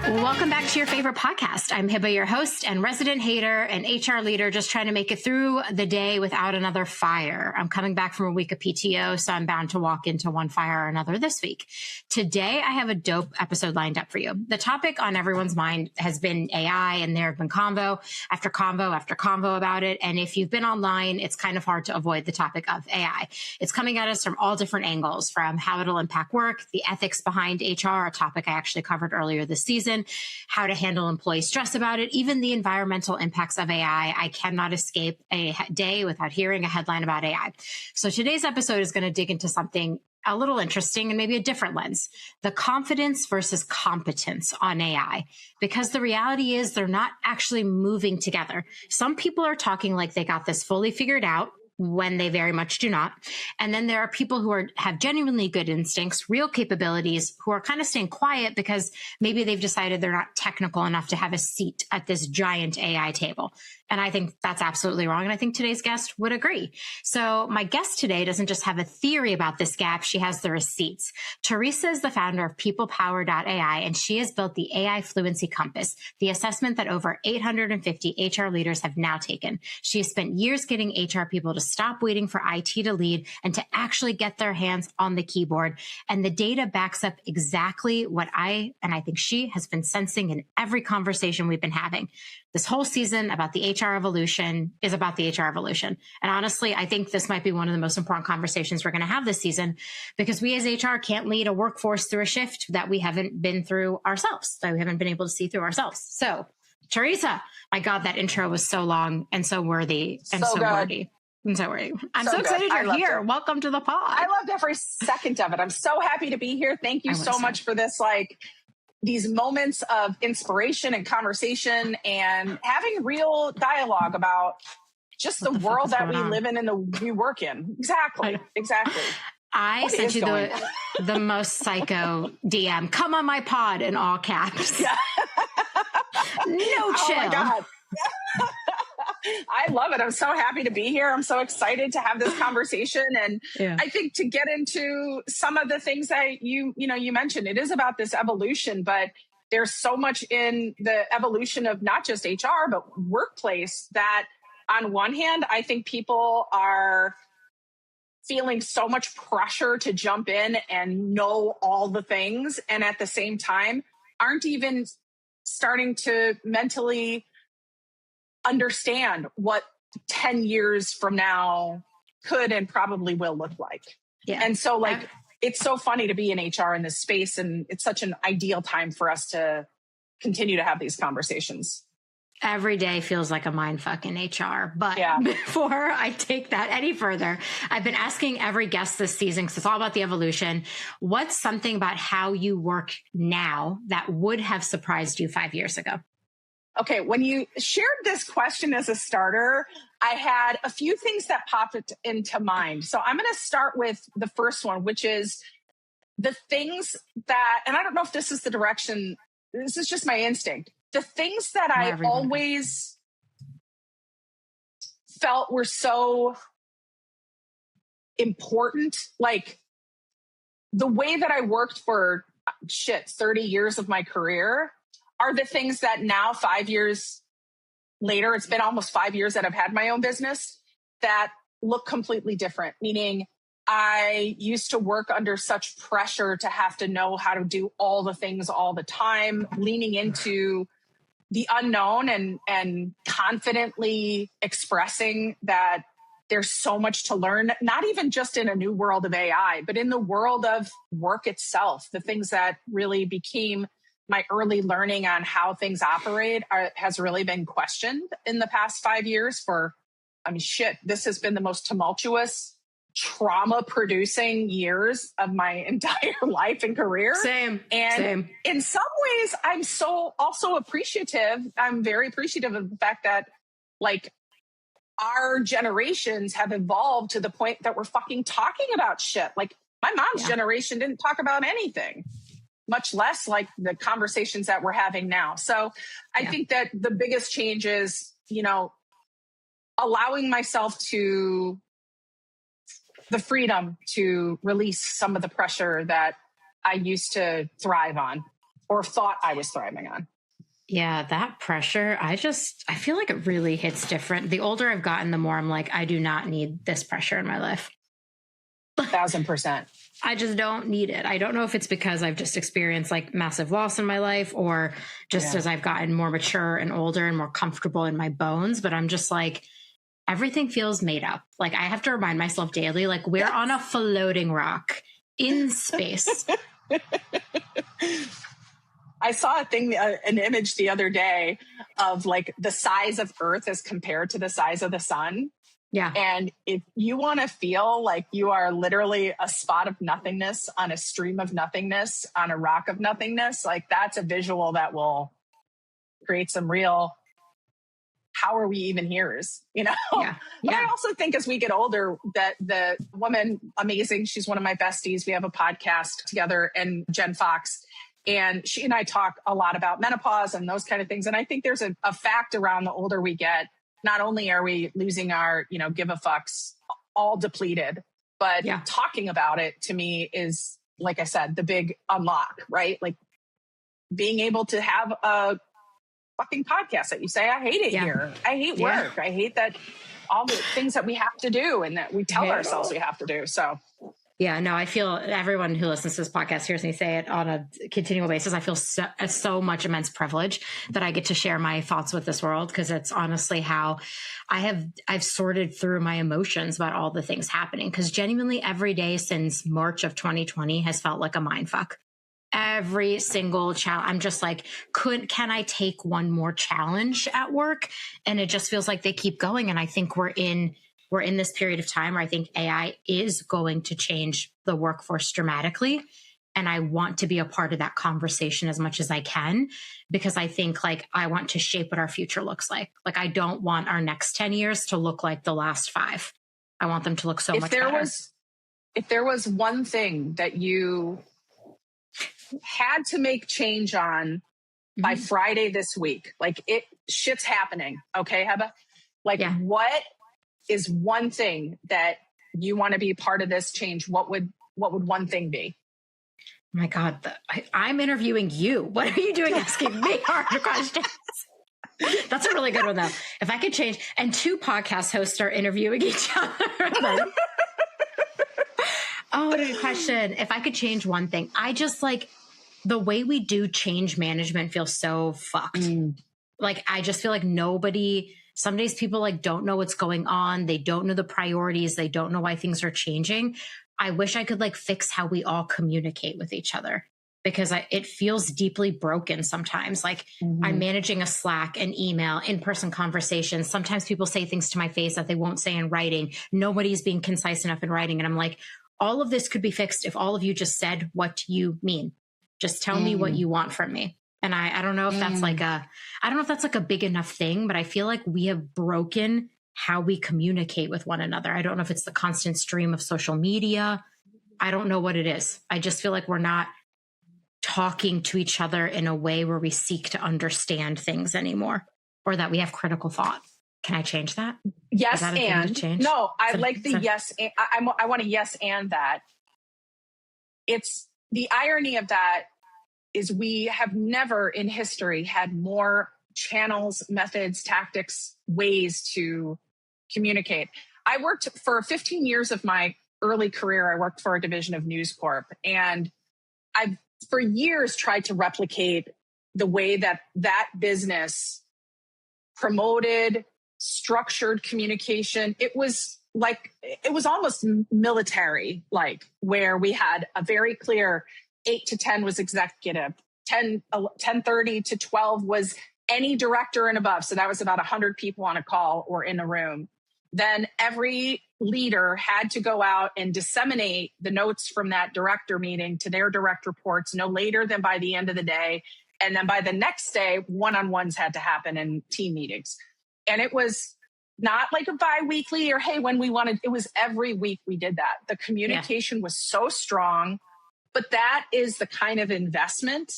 Welcome back to your favorite podcast. I'm Hibba, your host and resident hater and HR leader, just trying to make it through the day without another fire. I'm coming back from a week of PTO, so I'm bound to walk into one fire or another this week. Today, I have a dope episode lined up for you. The topic on everyone's mind has been AI, and there have been convo after convo after convo about it. And if you've been online, it's kind of hard to avoid the topic of AI. It's coming at us from all different angles, from how it'll impact work, the ethics behind HR, a topic I actually covered earlier this season, how to handle employee stress about it, even the environmental impacts of AI. I cannot escape a day without hearing a headline about AI. So today's episode is going to dig into something a little interesting and maybe a different lens, the confidence versus competence on AI, because the reality is they're not actually moving together. Some people are talking like they got this fully figured out, when they very much do not. And then there are people who have genuinely good instincts, real capabilities, who are kind of staying quiet because maybe they've decided they're not technical enough to have a seat at this giant AI table. And I think that's absolutely wrong. And I think today's guest would agree. So my guest today doesn't just have a theory about this gap, she has the receipts. Theresa is the founder of PeoplePower.ai, and she has built the AI Fluency Compass, the assessment that over 850 HR leaders have now taken. She has spent years getting HR people to stop waiting for IT to lead and to actually get their hands on the keyboard. And the data backs up exactly what I think she has been sensing in every conversation we've been having. This whole season about the HR evolution is about the HR evolution. And honestly, I think this might be one of the most important conversations we're going to have this season, because we as HR can't lead a workforce through a shift that we haven't been through ourselves, that we haven't been able to see through ourselves. So, Theresa, my God, that intro was so long and so worthy and so wordy. I'm so worried. I'm so excited you're here. It. Welcome to the pod. I loved every second of it. I'm so happy to be here. Thank you so much for this, these moments of inspiration and conversation and having real dialogue about just the world that we live in and we work in. Exactly. I sent you the most psycho DM. Come on my pod in all caps. Yeah. No chill. Oh my God. I love it. I'm so happy to be here. I'm so excited to have this conversation. And I think to get into some of the things that you mentioned, it is about this evolution, but there's so much in the evolution of not just HR, but workplace that on one hand, I think people are feeling so much pressure to jump in and know all the things. And at the same time, aren't even starting to mentally understand what 10 years from now could and probably will look like. Yeah. And so it's so funny to be in HR in this space, and it's such an ideal time for us to continue to have these conversations. Every day feels like a mindfuck in HR. But before I take that any further, I've been asking every guest this season, because it's all about the evolution, what's something about how you work now that would have surprised you 5 years ago? Okay, when you shared this question as a starter, I had a few things that popped into mind. So I'm going to start with the first one, which is the things that, and I don't know if this is the direction, this is just my instinct, the things that I always felt were so important, like the way that I worked for 30 years of my career, are the things that now 5 years later, it's been almost 5 years that I've had my own business, that look completely different. Meaning I used to work under such pressure to have to know how to do all the things all the time, leaning into the unknown and confidently expressing that there's so much to learn, not even just in a new world of AI, but in the world of work itself. The things that really became my early learning on how things operate has really been questioned in the past 5 years this has been the most tumultuous, trauma-producing years of my entire life and career. Same. In some ways, I'm so also appreciative. I'm very appreciative of the fact that, our generations have evolved to the point that we're fucking talking about shit. Like, my mom's generation didn't talk about anything, much less like the conversations that we're having now. So I think that the biggest change is, allowing myself to the freedom to release some of the pressure that I used to thrive on or thought I was thriving on. Yeah, that pressure, I feel like it really hits different. The older I've gotten, the more I'm like, I do not need this pressure in my life. 1,000%. I just don't need it. I don't know if it's because I've just experienced like massive loss in my life, or just as I've gotten more mature and older and more comfortable in my bones. But I'm just like, everything feels made up. Like I have to remind myself daily, like we're on a floating rock in space. I saw an image the other day of like the size of Earth as compared to the size of the sun. Yeah. And if you want to feel like you are literally a spot of nothingness on a stream of nothingness, on a rock of nothingness, like that's a visual that will create some real, how are we even here's, you know? Yeah. But I also think as we get older that the woman, amazing, she's one of my besties. We have a podcast together, and Jen Fox, and she and I talk a lot about menopause and those kind of things. And I think there's a fact around the older we get, not only are we losing our, give a fucks, all depleted, but talking about it to me is, like I said, the big unlock, right? Like being able to have a fucking podcast that you say, I hate it here. I hate work. I hate that all the things that we have to do and that we tell ourselves we have to do. So yeah, no, I feel everyone who listens to this podcast hears me say it on a continual basis. I feel so much immense privilege that I get to share my thoughts with this world, because it's honestly how I've sorted through my emotions about all the things happening. Because genuinely every day since March of 2020 has felt like a mindfuck. Every single challenge, I'm just like, can I take one more challenge at work? And it just feels like they keep going. And I think we're in this period of time where I think AI is going to change the workforce dramatically. And I want to be a part of that conversation as much as I can, because I think like I want to shape what our future looks like. Like I don't want our next 10 years to look like the last 5. I want them to look so much better. If there was one thing that you had to make change on by Friday this week, like shit's happening. Okay, Heba? Like what is one thing that you want to be part of this change? What would one thing be? My God, I'm interviewing you. What are you doing asking me hard questions? That's a really good one, though. If I could change, and 2 podcast hosts are interviewing each other. Oh, what a good question. If I could change one thing, I just like the way we do change management feels so fucked. Like, I just feel like some days people like don't know what's going on. They don't know the priorities. They don't know why things are changing. I wish I could like fix how we all communicate with each other, because it feels deeply broken sometimes. Like I'm managing a Slack, an email, in-person conversations. Sometimes people say things to my face that they won't say in writing. Nobody's being concise enough in writing. And I'm like, all of this could be fixed if all of you just said what you mean. Just tell me what you want from me. And I don't know if that's like a big enough thing, but I feel like we have broken how we communicate with one another. I don't know if it's the constant stream of social media. I don't know what it is. I just feel like we're not talking to each other in a way where we seek to understand things anymore, or that we have critical thought. Can I change that? Yes, is that a and thing to change? No, I like the yes. And, I want a yes and that. It's the irony of that is we have never in history had more channels, methods, tactics, ways to communicate. I worked for 15 years of my early career. I worked for a division of News Corp, and I've for years tried to replicate the way that business promoted structured communication. It was almost military, like where we had a very clear 8 to 10 was executive, 10:30 to 12 was any director and above. So that was about 100 people on a call or in a room. Then every leader had to go out and disseminate the notes from that director meeting to their direct reports no later than by the end of the day. And then by the next day, one-on-ones had to happen in team meetings. And it was not like a bi-weekly or, hey, when we wanted, it was every week we did that. The communication was so strong, but that is the kind of investment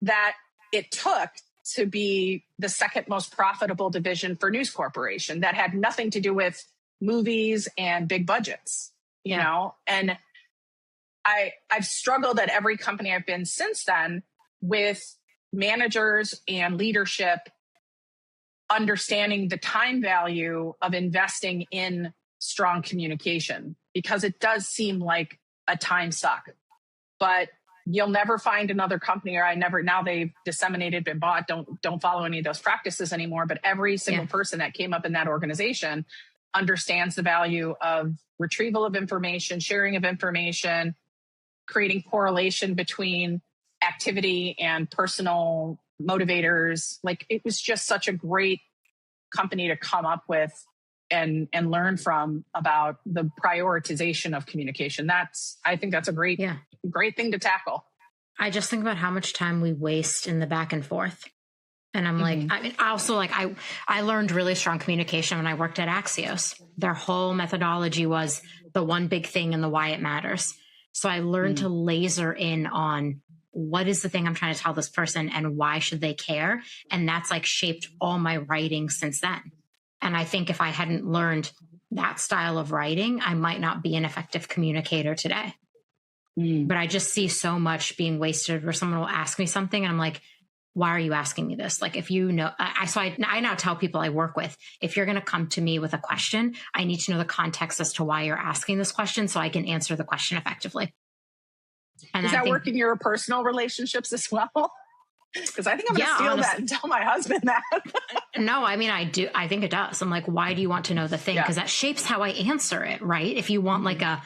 that it took to be the second most profitable division for News Corporation that had nothing to do with movies and big budgets, you know? And I've struggled at every company I've been since then with managers and leadership understanding the time value of investing in strong communication, because it does seem like a time suck. But you'll never find another company, or now they've disseminated, been bought, don't follow any of those practices anymore. But every single person that came up in that organization understands the value of retrieval of information, sharing of information, creating correlation between activity and personal motivators. Like, it was just such a great company to come up with and learn from about the prioritization of communication. I think that's a great thing to tackle. I just think about how much time we waste in the back and forth. And I'm like, I mean, also, like, I learned really strong communication when I worked at Axios. Their whole methodology was the one big thing and the why it matters. So I learned to laser in on what is the thing I'm trying to tell this person and why should they care? And that's like shaped all my writing since then. And I think if I hadn't learned that style of writing, I might not be an effective communicator today. But I just see so much being wasted where someone will ask me something and I'm like, why are you asking me this? Like, if you know, I now tell people I work with, if you're going to come to me with a question, I need to know the context as to why you're asking this question so I can answer the question effectively. And does that work in your personal relationships as well? Because I think I'm going to steal that and tell my husband that. No, I mean, I do. I think it does. I'm like, why do you want to know the thing? Because that shapes how I answer it, right? If you want like a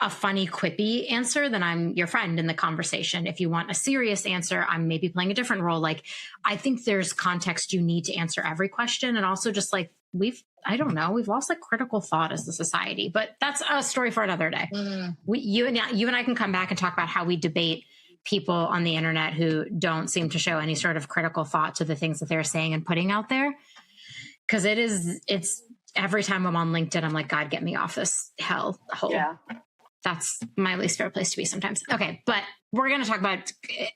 funny, quippy answer, then I'm your friend in the conversation. If you want a serious answer, I'm maybe playing a different role. Like, I think there's context you need to answer every question. And also just like, we've lost like critical thought as a society, but that's a story for another day. You and I can come back and talk about how we debate people on the internet who don't seem to show any sort of critical thought to the things that they're saying and putting out there. Because it's every time I'm on LinkedIn, I'm like, God, get me off this hell hole. Yeah. That's my least favorite place to be sometimes. Okay. But we're going to talk about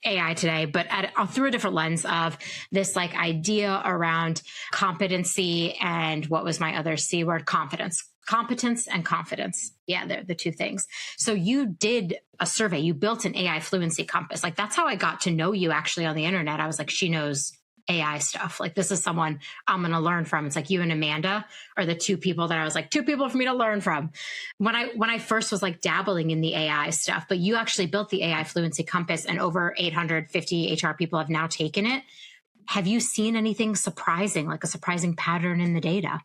AI today, but through a different lens of this like idea around competency and what was my other C word? Competence and confidence. Yeah, they're the two things. So you did a survey, you built an AI Fluency Compass. Like, that's how I got to know you actually on the internet. I was like, she knows AI stuff. Like, this is someone I'm going to learn from. It's like you and Amanda are the two people that I was like, two people for me to learn from when I first was like dabbling in the AI stuff. But you actually built the AI Fluency Compass and over 850 HR people have now taken it. Have you seen anything surprising, like a surprising pattern in the data?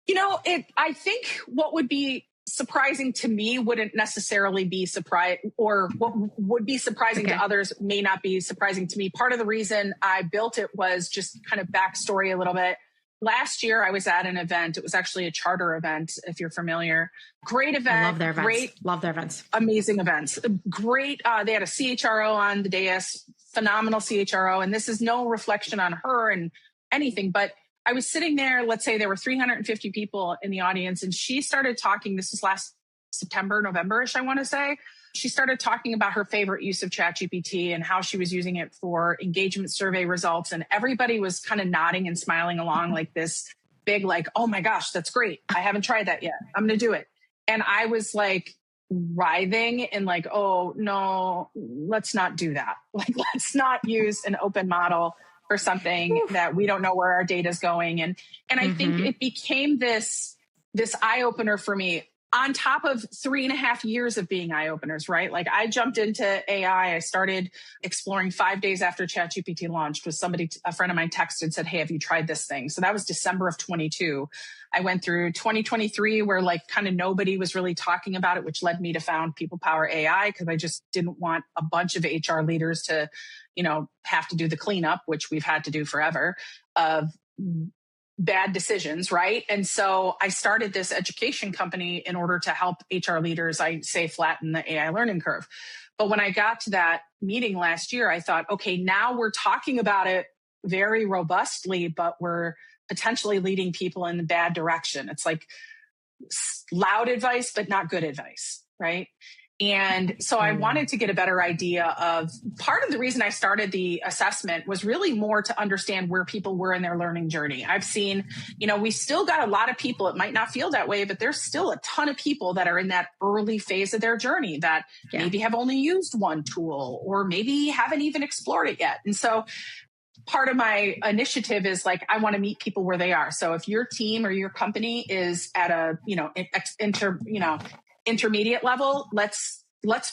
You know, I think what would be surprising to me wouldn't necessarily be surprising, or what would be surprising to others may not be surprising to me. Part of the reason I built it was just kind of backstory a little bit. Last year, I was at an event. It was actually a charter event, if you're familiar. Great event. I love their events. Love their events. Amazing events. Great. They had a CHRO on the dais, phenomenal CHRO. And this is no reflection on her and anything, but I was sitting there, let's say there were 350 people in the audience, and she started talking, this was last September, November-ish, I want to say. She started talking about her favorite use of ChatGPT and how she was using it for engagement survey results. And everybody was kind of nodding and smiling along like this big, like, oh my gosh, that's great. I haven't tried that yet. I'm going to do it. And I was like writhing and like, oh no, let's not do that. Like, let's not use an open model for something that we don't know where our data is going. And I think it became this eye-opener for me on top of 3.5 years of being eye-openers, right? Like, I jumped into AI. I started exploring 5 days after ChatGPT launched. Was a friend of mine texted and said, hey, have you tried this thing? So that was December of 22. I went through 2023 where like kind of nobody was really talking about it, which led me to found PeoplePower.ai because I just didn't want a bunch of HR leaders to, have to do the cleanup, which we've had to do forever, of bad decisions, right? And so I started this education company in order to help HR leaders, I say, flatten the AI learning curve. But when I got to that meeting last year, I thought, okay, now we're talking about it very robustly, but we're potentially leading people in the bad direction. It's like loud advice, but not good advice, right? And so I wanted to get a better idea of, part of the reason I started the assessment was really more to understand where people were in their learning journey. I've seen, we still got a lot of people, it might not feel that way, but there's still a ton of people that are in that early phase of their journey that maybe have only used one tool or maybe haven't even explored it yet. And so part of my initiative is like, I want to meet people where they are. So if your team or your company is at a, intermediate level, let's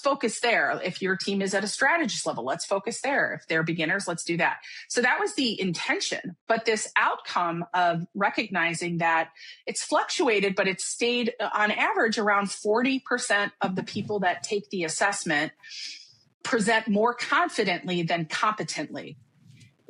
focus there. If your team is at a strategist level, let's focus there. If they're beginners, let's do that. So that was the intention. But this outcome of recognizing that it's fluctuated, but it's stayed on average around 40% of the people that take the assessment present more confidently than competently.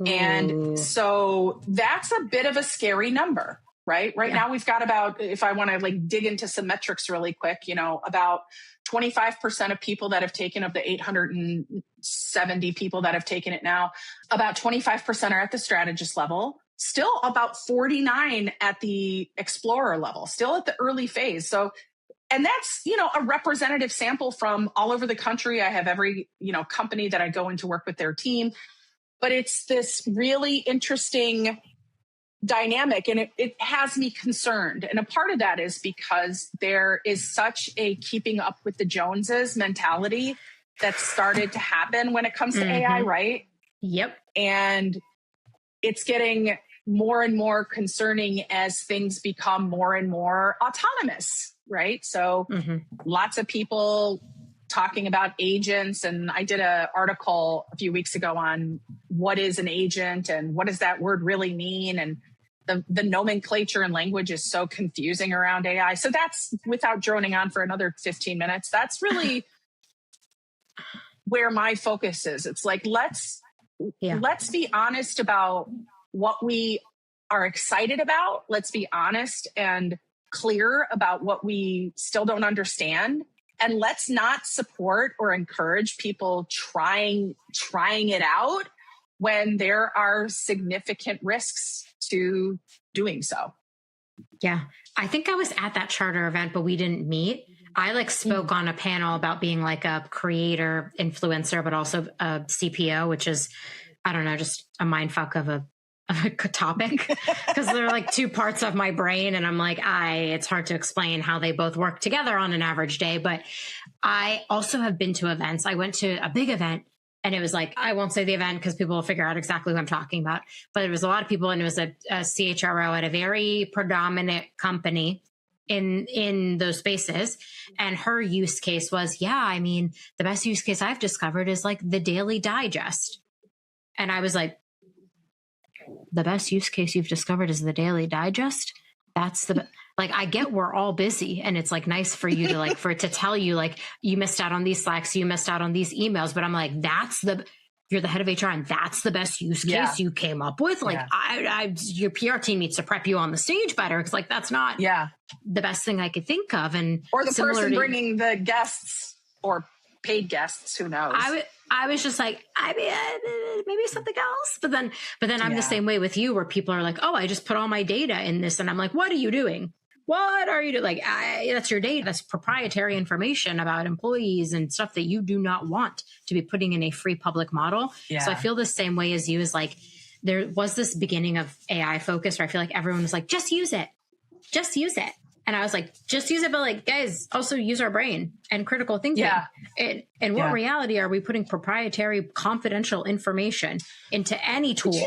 And so that's a bit of a scary number, right? Right now we've got about, if I want to like dig into some metrics really quick, about 25% of people that have taken, of the 870 people that have taken it now, about 25% are at the strategist level, still about 49 at the explorer level, still at the early phase. So, and that's, a representative sample from all over the country. I have every, company that I go in to work with their team. But it's this really interesting dynamic, and it has me concerned. And a part of that is because there is such a keeping up with the Joneses mentality that started to happen when it comes to AI, right? Yep. And it's getting more and more concerning as things become more and more autonomous, right? So lots of people talking about agents. And I did an article a few weeks ago on what is an agent and what does that word really mean. And the nomenclature and language is so confusing around AI. So that's, without droning on for another 15 minutes, that's really where my focus is. It's like, let's be honest about what we are excited about. Let's be honest and clear about what we still don't understand. And let's not support or encourage people trying it out when there are significant risks to doing so. Yeah. I think I was at that charter event, but we didn't meet. I spoke on a panel about being like a creator influencer, but also a CPO, which is, I don't know, just a mindfuck of a topic, because they're like two parts of my brain. And I'm like, it's hard to explain how they both work together on an average day. But I also have been to events. I went to a big event, and it was like, I won't say the event because people will figure out exactly who I'm talking about, but it was a lot of people, and it was a CHRO at a very predominant company in those spaces. And her use case was, the best use case I've discovered is like the Daily Digest. And I was like, the best use case you've discovered is the Daily Digest? That's I get we're all busy, and it's like nice for you to for it to tell you like you missed out on these Slacks, you missed out on these emails, but I'm like, you're the head of HR and that's the best use case you came up with. Your PR team needs to prep you on the stage better, because that's not the best thing I could think of. And or the person bringing the guests or paid guests, who knows? I was just like, maybe something else. But then I'm the same way with you, where people are like, oh, I just put all my data in this. And I'm like, what are you doing? What are you doing? That's your data. That's proprietary information about employees and stuff that you do not want to be putting in a free public model. Yeah. So I feel the same way as you, is like, there was this beginning of AI focus where I feel like everyone was like, just use it. Just use it. And I was like, just use it, but guys, also use our brain and critical thinking. Yeah. And what reality are we putting proprietary, confidential information into any tool?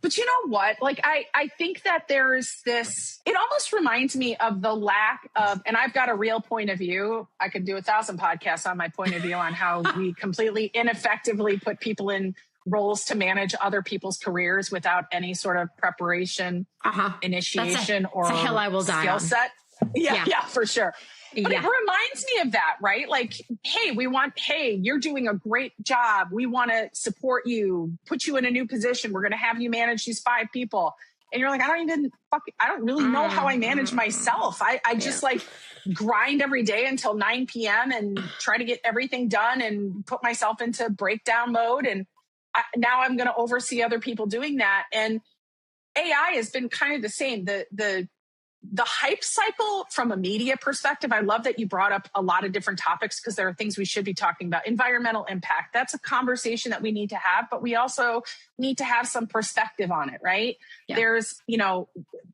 But you know what? I think that there's this, it almost reminds me of the lack of, and I've got a real point of view. I could do 1,000 podcasts on my point of view on how we completely ineffectively put people in roles to manage other people's careers without any sort of preparation, initiation, or a hill I will die skill on. set. Yeah, for sure. But it reminds me of that, right? Hey, you're doing a great job. We want to support you, put you in a new position. We're going to have you manage these 5 people. And you're like, I don't really know how I manage myself. I just grind every day until 9 p.m. and try to get everything done and put myself into breakdown mode. And now I'm going to oversee other people doing that. And AI has been kind of the same. The the hype cycle from a media perspective, I love that you brought up a lot of different topics because there are things we should be talking about. Environmental impact, that's a conversation that we need to have, but we also need to have some perspective on it, right? Yeah. There's,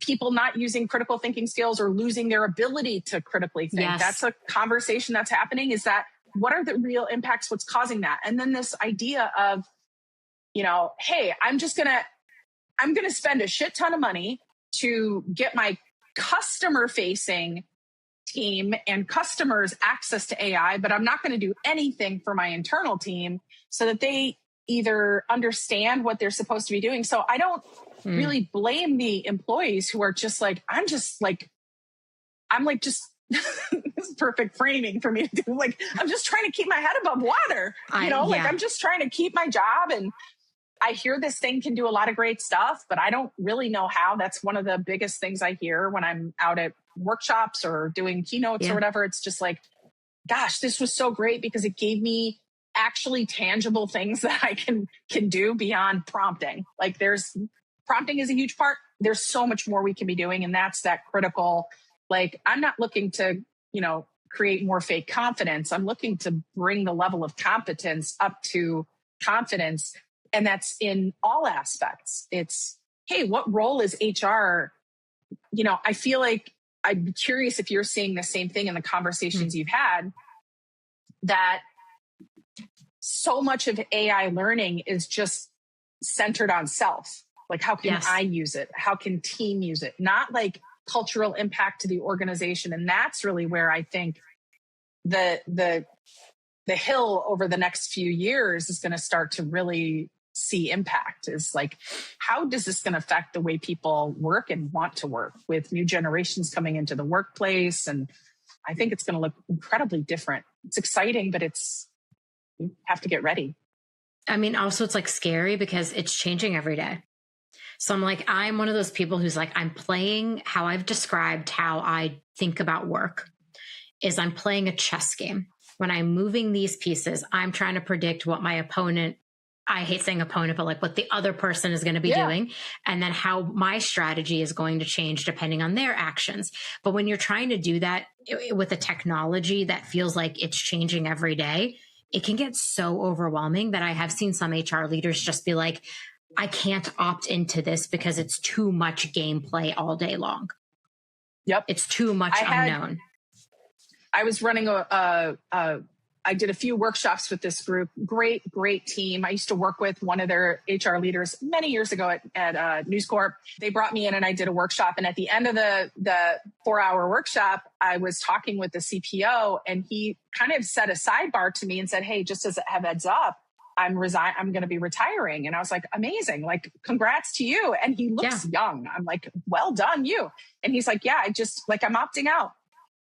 people not using critical thinking skills or losing their ability to critically think. Yes. That's a conversation that's happening. Is that, what are the real impacts? What's causing that? And then this idea of, hey, I'm going to spend a shit ton of money to get my customer facing team and customers access to AI, but I'm not going to do anything for my internal team so that they either understand what they're supposed to be doing. So I don't really blame the employees who are just like, this is perfect framing for me to do. Like, I'm just trying to keep my head above water, I'm just trying to keep my job. And I hear this thing can do a lot of great stuff, but I don't really know how. That's one of the biggest things I hear when I'm out at workshops or doing keynotes or whatever. It's just like, gosh, this was so great because it gave me actually tangible things that I can do beyond prompting. Like, prompting is a huge part. There's so much more we can be doing. And that's that critical, like, I'm not looking to, create more fake confidence. I'm looking to bring the level of competence up to confidence. And that's in all aspects. It's, hey, what role is HR? I feel like I'm curious if you're seeing the same thing in the conversations you've had, that so much of AI learning is just centered on self. Like, how can I use it? How can team use it? Not like cultural impact to the organization. And that's really where I think the hill over the next few years is going to start to really see impact. Is like, how does this going to affect the way people work and want to work with new generations coming into the workplace? And I think it's going to look incredibly different. It's exciting, but you have to get ready. I mean, also it's like scary because it's changing every day. So I'm one of those people who's like, I'm playing how I've described how I think about work is I'm playing a chess game. When I'm moving these pieces, I'm trying to predict what my opponent, I hate saying opponent, but like what the other person is going to be doing. And then how my strategy is going to change depending on their actions. But when you're trying to do that with a technology that feels like it's changing every day, it can get so overwhelming that I have seen some HR leaders just be like, I can't opt into this because it's too much gameplay all day long. Yep. It's too much unknown. I was running I did a few workshops with this group. Great team. I used to work with one of their HR leaders many years ago at News Corp. They brought me in and I did a workshop. And at the end of the 4-hour workshop, I was talking with the CPO and he kind of said a sidebar to me and said, hey, just as a heads up, I'm going to be retiring. And I was like, amazing. Like, congrats to you. And he looks young. I'm like, well done, you. And he's like, yeah, I'm opting out.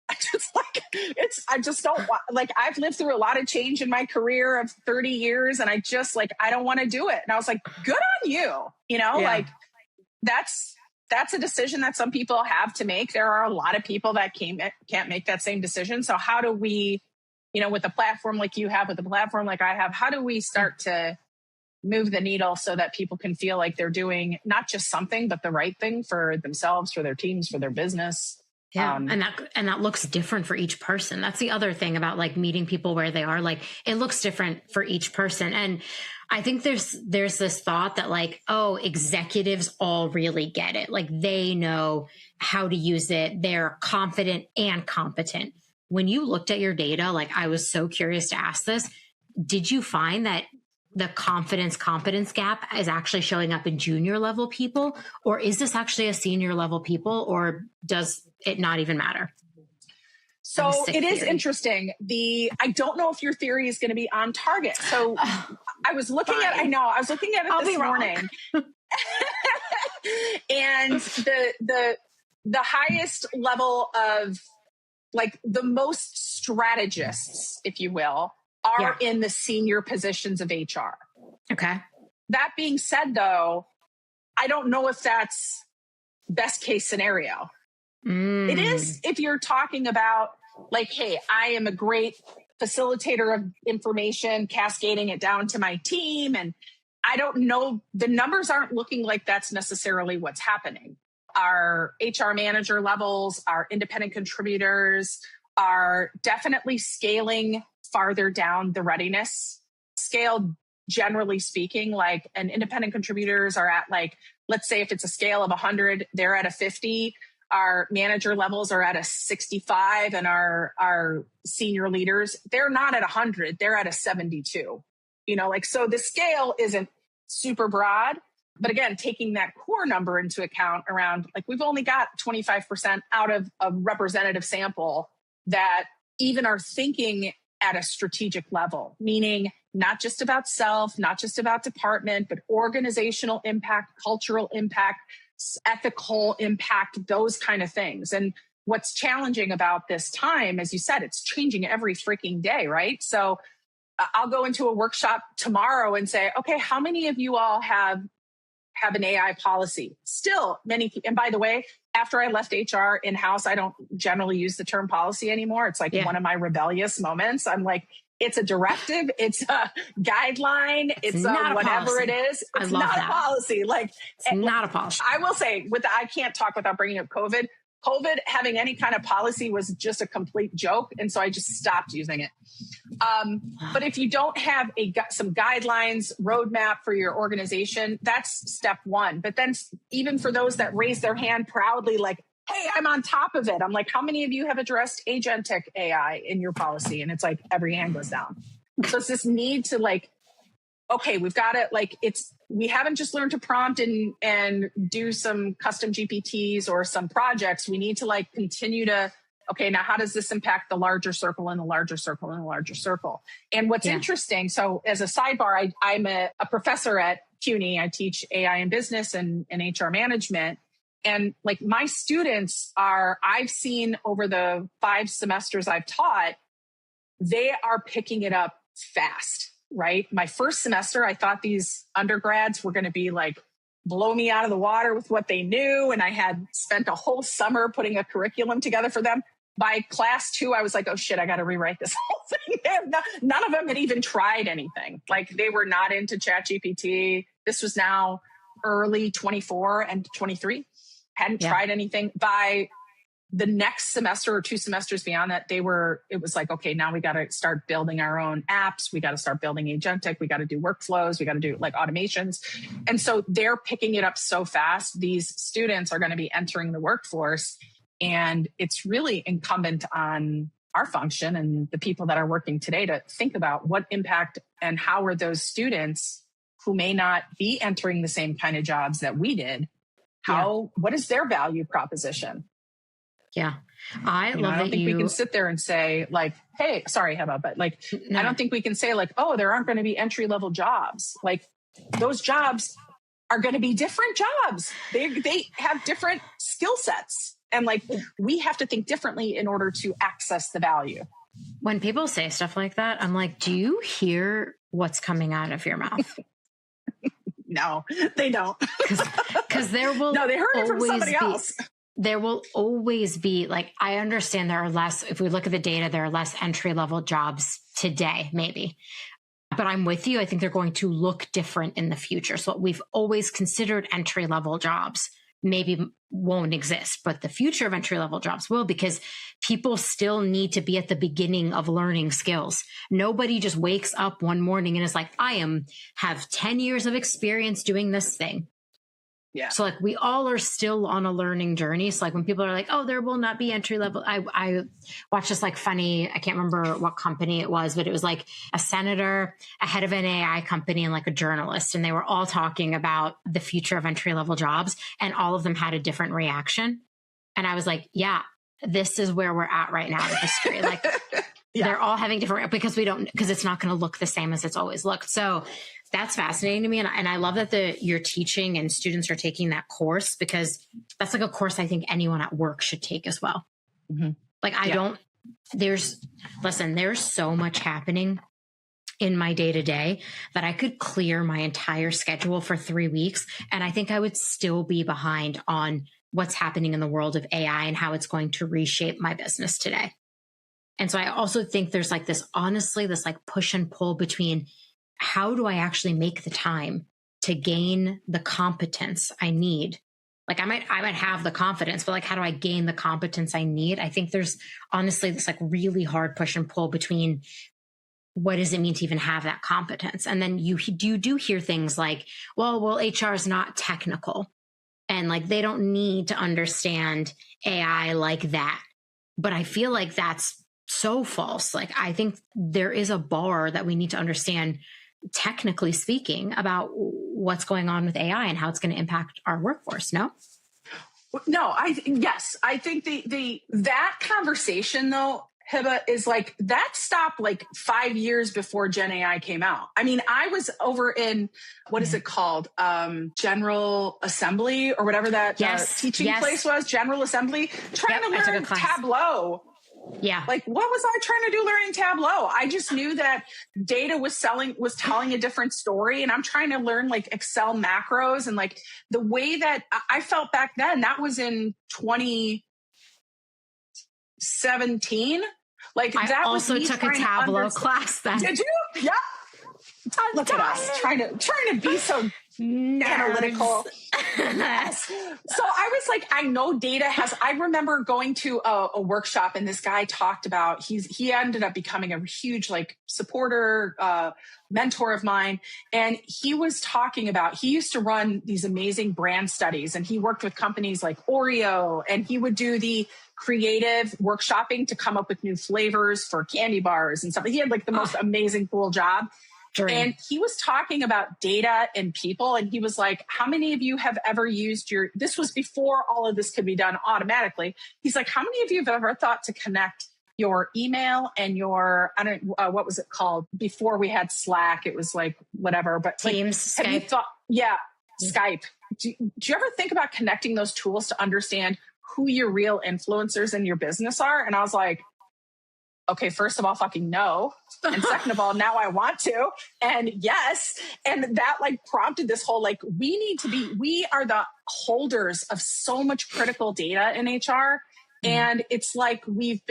I just don't want, like, I've lived through a lot of change in my career of 30 years and I don't want to do it. And I was like, good on you. Like that's a decision that some people have to make. There are a lot of people that can't make that same decision. So how do we, with a platform like you have, with a platform like I have, how do we start to move the needle so that people can feel like they're doing not just something, but the right thing for themselves, for their teams, for their business? Yeah. And that looks different for each person. That's the other thing about like meeting people where they are. Like, it looks different for each person. And I think there's this thought that like, oh, executives all really get it. Like, they know how to use it. They're confident and competent. When you looked at your data, like, I was so curious to ask this, did you find that the competence gap is actually showing up in junior level people, or is this actually a senior level people, or does it not even matter? So it is interesting. I don't know if your theory is going to be on target. So I was looking at it this morning. And the highest level of, like, the most strategists, if you will, are in the senior positions of HR. Okay. That being said, though, I don't know if that's best case scenario. It is if you're talking about, like, hey, I am a great facilitator of information, cascading it down to my team. And I don't know, the numbers aren't looking like that's necessarily what's happening. Our HR manager levels, our independent contributors are definitely scaling farther down the readiness scale. Generally speaking, like an independent contributors are at like, let's say if it's a scale of 100, they're at a 50. Our manager levels are at a 65, and our senior leaders, they're not at 100, they're at a 72. So the scale isn't super broad. But again, taking that core number into account around, like, we've only got 25% out of a representative sample that even are thinking at a strategic level, meaning not just about self, not just about department, but organizational impact, cultural impact, ethical impact, those kind of things. And what's challenging about this time, as you said, it's changing every freaking day, right? So I'll go into a workshop tomorrow and say, okay, how many of you all have an AI policy? Still many. And by the way, after I left HR in-house, I don't generally use the term policy anymore. It's like one of my rebellious moments. I'm like, it's a directive. It's a guideline. It's a whatever it is. It's not a policy. Like, it's not a policy. I will say I can't talk without bringing up COVID. COVID having any kind of policy was just a complete joke. And so I just stopped using it. But if you don't have some guidelines, roadmap for your organization, that's step one. But then even for those that raise their hand proudly, like, hey, I'm on top of it. I'm like, how many of you have addressed agentic AI in your policy? And it's like every hand goes down. So it's this need to like, okay, we've got it. Like we haven't just learned to prompt and do some custom GPTs or some projects. We need to like continue to, okay, now how does this impact the larger circle and the larger circle and the larger circle? And what's interesting, so as a sidebar, I'm a professor at CUNY. I teach AI in business and HR management. And like my students I've seen over the 5 semesters I've taught, they are picking it up fast, right? My first semester, I thought these undergrads were going to be like, blow me out of the water with what they knew. And I had spent a whole summer putting a curriculum together for them. By class 2, I was like, oh shit, I got to rewrite this whole thing. None of them had even tried anything. Like they were not into ChatGPT. This was now early 24 and 23. Hadn't tried anything. By the next semester or 2 semesters beyond that, it was like, okay, now we got to start building our own apps. We got to start building agentic. We got to do workflows. We got to do like automations. And so they're picking it up so fast. These students are going to be entering the workforce. And it's really incumbent on our function and the people that are working today to think about what impact and how are those students who may not be entering the same kind of jobs that we did, what is their value proposition? Yeah. I don't think we can sit there and say like, hey, sorry, Heba, but like, I don't think we can say like, oh, there aren't going to be entry-level jobs. Like those jobs are going to be different jobs. They have different skill sets. And like, we have to think differently in order to access the value. When people say stuff like that, I'm like, do you hear what's coming out of your mouth? No, they don't. Because there will no, they heard it from somebody else. There will always be, like, I understand there are less, if we look at the data, there are less entry-level jobs today, maybe. But I'm with you. I think they're going to look different in the future. So what we've always considered entry-level jobs maybe won't exist, but the future of entry-level jobs will, because people still need to be at the beginning of learning skills. Nobody just wakes up one morning and is like, have 10 years of experience doing this thing. Yeah. So like we all are still on a learning journey. So like when people are like, oh, there will not be entry level. I watched this like funny, I can't remember what company it was, but it was like a senator, a head of an AI company, and like a journalist. And they were all talking about the future of entry level jobs, and all of them had a different reaction. And I was like, yeah, this is where we're at right now in history. Like they're all having different, because it's not going to look the same as it's always looked. So that's fascinating to me. And I love that you're teaching and students are taking that course, because that's like a course I think anyone at work should take as well. Mm-hmm. Like there's so much happening in my day to day that I could clear my entire schedule for 3 weeks. And I think I would still be behind on what's happening in the world of AI and how it's going to reshape my business today. And so I also think there's like this like push and pull between, how do I actually make the time to gain the competence I need? Like I might have the confidence, but like, how do I gain the competence I need? I think there's honestly this like really hard push and pull between what does it mean to even have that competence? And then you do hear things like, well, HR is not technical and like they don't need to understand AI like that. But I feel like that's so false. Like I think there is a bar that we need to understand, technically speaking, about what's going on with AI and how it's going to impact our workforce. No? No, yes, I think that conversation though, Hiba, is like that stopped like 5 years before Gen AI came out. I mean, I was over in what is it called, General Assembly or whatever that teaching place was, General Assembly, trying to learn Tableau. Yeah. Like, what was I trying to do learning Tableau? I just knew that data was telling a different story. And I'm trying to learn like Excel macros and like the way that I felt back then. That was in 2017. Like that also was me took a Tableau class then. Did you? Yeah. Look at us trying to be so analytical. Yes. So I was like, I know data has, I remember going to a workshop and this guy talked about, he ended up becoming a huge like supporter, mentor of mine. And he was talking about, he used to run these amazing brand studies and he worked with companies like Oreo and he would do the creative workshopping to come up with new flavors for candy bars and stuff. He had like the most amazing, cool job. Dream. And he was talking about data and people. And he was like, how many of you have ever used this was before all of this could be done automatically. He's like, how many of you have ever thought to connect your email and your, what was it called? Before we had Slack, it was like whatever, but Teams, like, Skype. Have you thought, Skype. Do you ever think about connecting those tools to understand who your real influencers in your business are? And I was like, okay, first of all, fucking no. And second of all, now I want to. And yes. And that like prompted this whole, like, we are the holders of so much critical data in HR. And it's like, we've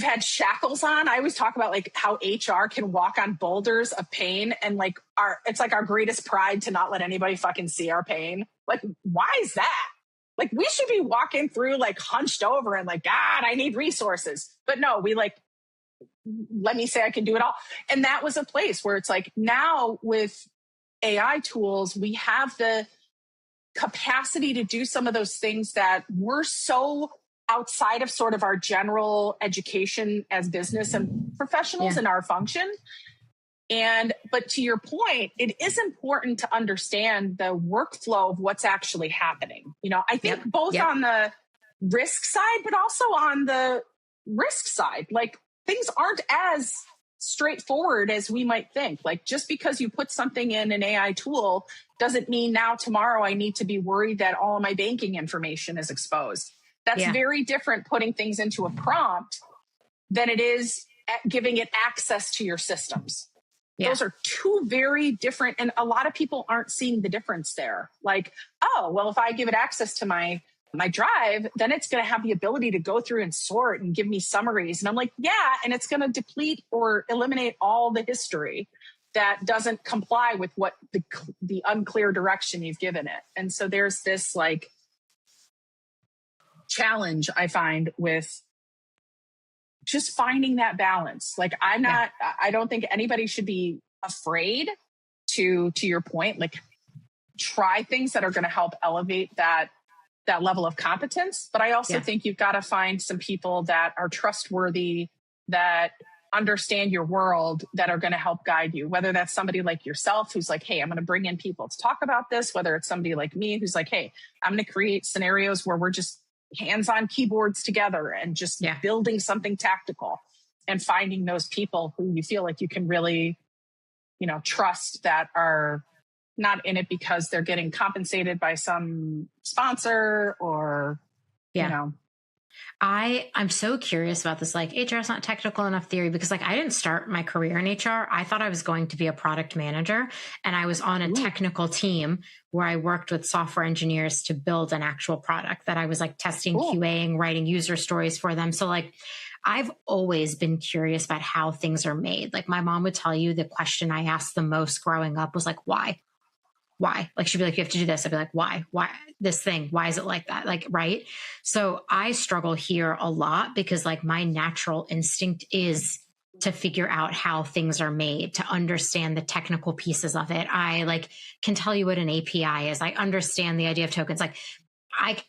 had shackles on. I always talk about like how HR can walk on boulders of pain and like it's like our greatest pride to not let anybody fucking see our pain. Like, why is that? Like we should be walking through like hunched over and like, God, I need resources. But no, we like, let me say I can do it all. And that was a place where it's like now with AI tools, we have the capacity to do some of those things that we're so outside of sort of our general education as business and professionals in our function. But to your point, it is important to understand the workflow of what's actually happening. You know, I think both on the risk side, but also on the risk side, like things aren't as straightforward as we might think. Like just because you put something in an AI tool doesn't mean now tomorrow I need to be worried that all of my banking information is exposed. That's very different putting things into a prompt than it is giving it access to your systems. Those are two very different, and a lot of people aren't seeing the difference there. Like, oh, well, if I give it access to my drive, then it's going to have the ability to go through and sort and give me summaries. And I'm like, yeah, and it's going to deplete or eliminate all the history that doesn't comply with what the unclear direction you've given it. And so there's this like challenge I find with just finding that balance. Like I don't think anybody should be afraid to your point, like try things that are going to help elevate that level of competence. But I also think you've got to find some people that are trustworthy, that understand your world, that are going to help guide you, whether that's somebody like yourself who's like, hey, I'm going to bring in people to talk about this, whether it's somebody like me who's like, hey, I'm going to create scenarios where we're just hands-on keyboards together and just building something tactical, and finding those people who you feel like you can really, trust, that are not in it because they're getting compensated by some sponsor or, I'm so curious about this, like HR is not technical enough theory, because like I didn't start my career in HR. I thought I was going to be a product manager, and I was on a technical team where I worked with software engineers to build an actual product that I was like testing, QAing, writing user stories for them. So like I've always been curious about how things are made. Like my mom would tell you the question I asked the most growing up was like, why? why? Like, she'd be like, you have to do this. I'd be like, why this thing? Why is it like that? Like, right. So I struggle here a lot because like my natural instinct is to figure out how things are made, to understand the technical pieces of it. I like can tell you what an API is. I understand the idea of tokens. Like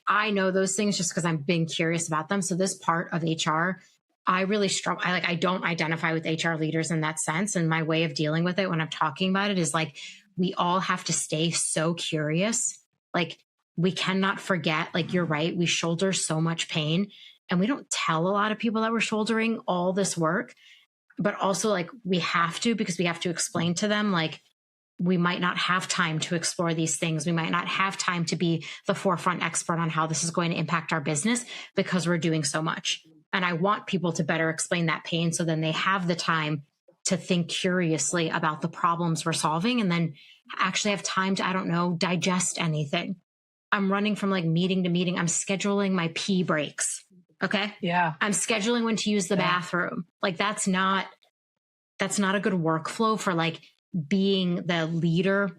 I know those things just because I'm being curious about them. So this part of HR, I really struggle. I don't identify with HR leaders in that sense. And my way of dealing with it when I'm talking about it is like, we all have to stay so curious. Like we cannot forget, like you're right. We shoulder so much pain and we don't tell a lot of people that we're shouldering all this work, but also like we have to, because we have to explain to them, like, we might not have time to explore these things. We might not have time to be the forefront expert on how this is going to impact our business because we're doing so much. And I want people to better explain that pain so then they have the time to think curiously about the problems we're solving and then actually have time to, I don't know, digest anything. I'm running from like meeting to meeting. I'm scheduling my pee breaks. Okay. Yeah. I'm scheduling when to use the bathroom. Like that's not a good workflow for like being the leader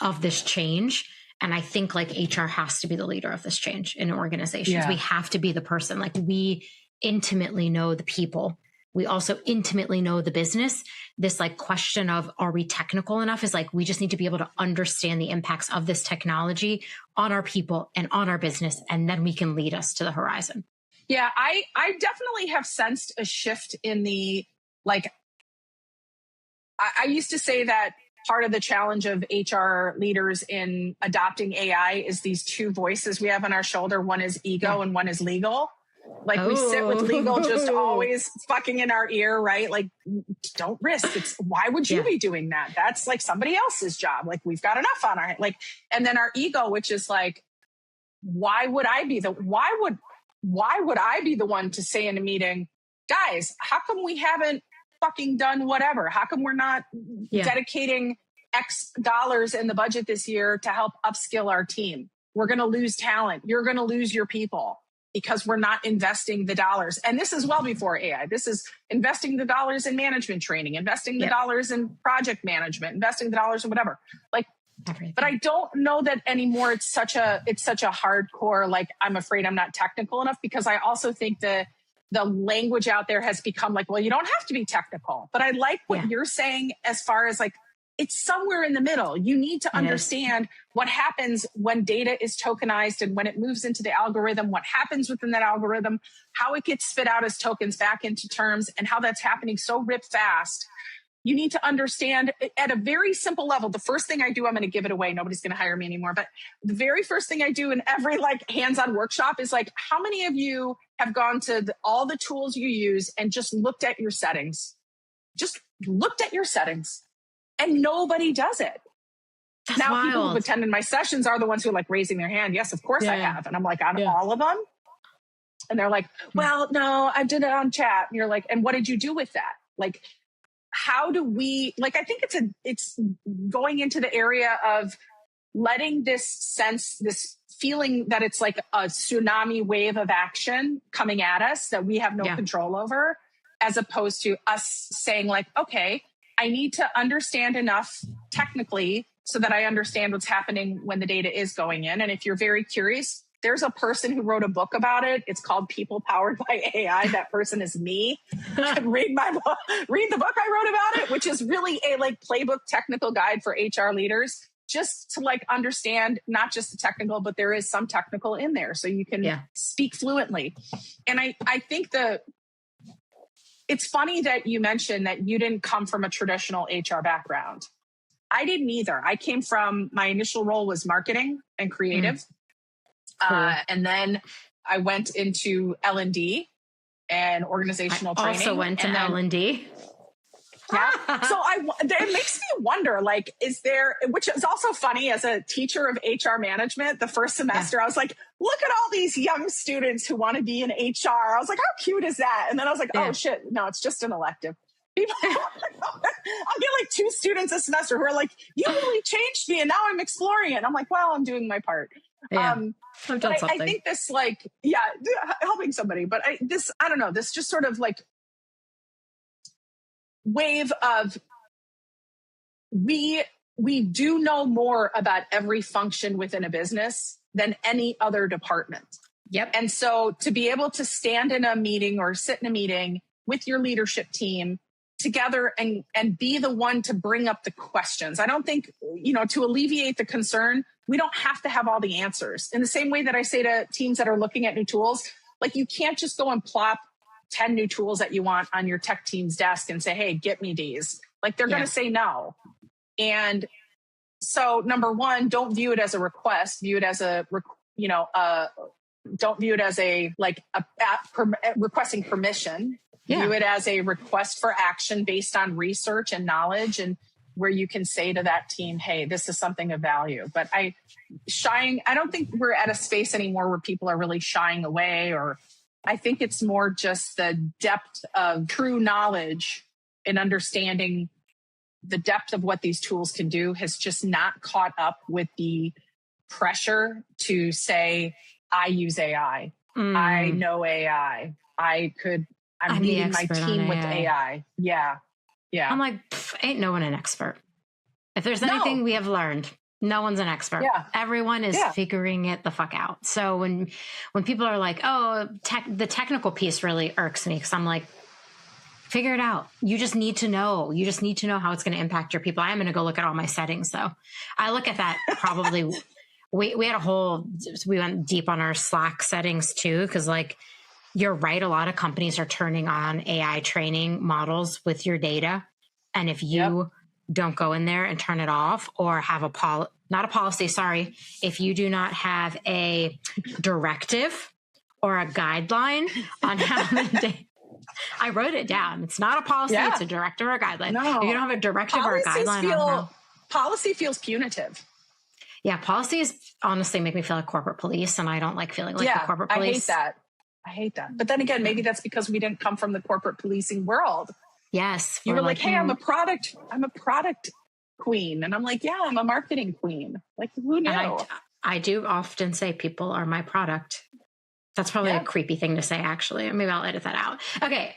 of this change. And I think like HR has to be the leader of this change in organizations. Yeah. We have to be the person. Like we intimately know the people. We also intimately know the business. This like question of, are we technical enough is like, we just need to be able to understand the impacts of this technology on our people and on our business. And then we can lead us to the horizon. Yeah. I definitely have sensed a shift in the, like, I used to say that part of the challenge of HR leaders in adopting AI is these two voices we have on our shoulder. One is ego and one is legal. Like we sit with legal just always fucking in our ear, right? Like, don't risk. It's why would you be doing that? That's like somebody else's job. Like we've got enough on our, like, and then our ego, which is like, why would I be the one to say in a meeting, guys, how come we haven't fucking done whatever? How come we're not dedicating X dollars in the budget this year to help upskill our team? We're going to lose talent. You're going to lose your people because we're not investing the dollars. And this is well before AI. This is investing the dollars in management training, investing the dollars in project management, investing the dollars in whatever. Like, everything. But I don't know that anymore. It's such a hardcore, like, I'm afraid I'm not technical enough, because I also think the language out there has become like, well, you don't have to be technical. But I like what you're saying as far as like, it's somewhere in the middle. You need to understand what happens when data is tokenized and when it moves into the algorithm, what happens within that algorithm, how it gets spit out as tokens back into terms, and how that's happening so rip fast. You need to understand at a very simple level. The first thing I do, I'm going to give it away. Nobody's going to hire me anymore. But the very first thing I do in every like hands-on workshop is like, how many of you have gone to all the tools you use and just looked at your settings? Just looked at your settings, and nobody does it. That's now, wild. People who've attended my sessions are the ones who are like raising their hand. Yes, of course I have. And I'm like, on all of them? And they're like, well, no, I did it on chat. And you're like, and what did you do with that? Like, how do we, like, I think it's going into the area of letting this feeling that it's like a tsunami wave of action coming at us that we have no control over, as opposed to us saying like, okay, I need to understand enough technically so that I understand what's happening when the data is going in. And if you're very curious, there's a person who wrote a book about it. It's called PeoplePower.ai. That person is me. Read my book, read the book I wrote about it, which is really a like playbook technical guide for HR leaders, just to like understand not just the technical, but there is some technical in there so you can speak fluently. And I think it's funny that you mentioned that you didn't come from a traditional HR background. I didn't either. I came from, my initial role was marketing and creative. Cool. And then I went into L&D and organizational training. Also went to L&D. Yeah. So it makes me wonder, like, is there, which is also funny as a teacher of HR management, the first semester, I was like, look at all these young students who want to be in HR. I was like, how cute is that? And then I was like, oh shit, no, it's just an elective. People, I'll get like 2 students a semester who are like, you really changed me and now I'm exploring it. And I'm like, well, I'm doing my part. But I think this like, helping somebody, but I don't know, this just sort of like wave of we we do know more about every function within a business than any other department. Yep. And so to be able to stand in a meeting or sit in a meeting with your leadership team together and be the one to bring up the questions. I don't think, to alleviate the concern, we don't have to have all the answers. In the same way that I say to teams that are looking at new tools, like you can't just go and plop 10 new tools that you want on your tech team's desk and say, hey, get me these. Like they're going to say no. And so number one, don't view it as a request, view it as don't view it as requesting permission. Yeah. View it as a request for action based on research and knowledge, and where you can say to that team, hey, this is something of value. But I don't think we're at a space anymore where people are really shying away, or I think it's more just the depth of true knowledge and understanding the depth of what these tools can do has just not caught up with the pressure to say, I use AI. I know AI. I'm leading my team with AI. Yeah. I'm like, ain't no one an expert. If there's anything we have learned, no one's an expert. Yeah. Everyone is figuring it the fuck out. So when people are like, oh, the technical piece really irks me, because I'm like, figure it out. You just need to know. You just need to know how it's going to impact your people. I am going to go look at all my settings, though. I look at that probably. We went deep on our Slack settings too, because like, you're right. A lot of companies are turning on AI training models with your data. And if you don't go in there and turn it off, or have if you do not have a directive or a guideline on how many I wrote it down. It's not a policy. Yeah. It's a directive or a guideline. No. If you don't have a directive or a guideline policy feels punitive. Yeah. Policies honestly make me feel like corporate police, and I don't like feeling like the corporate police. I hate that. But then again, maybe that's because we didn't come from the corporate policing world. Yes. You were like, hey, I'm a product queen. And I'm like, yeah, I'm a marketing queen. Like, who knew? And I do often say people are my product. That's probably a creepy thing to say, actually. Maybe I'll edit that out. Okay.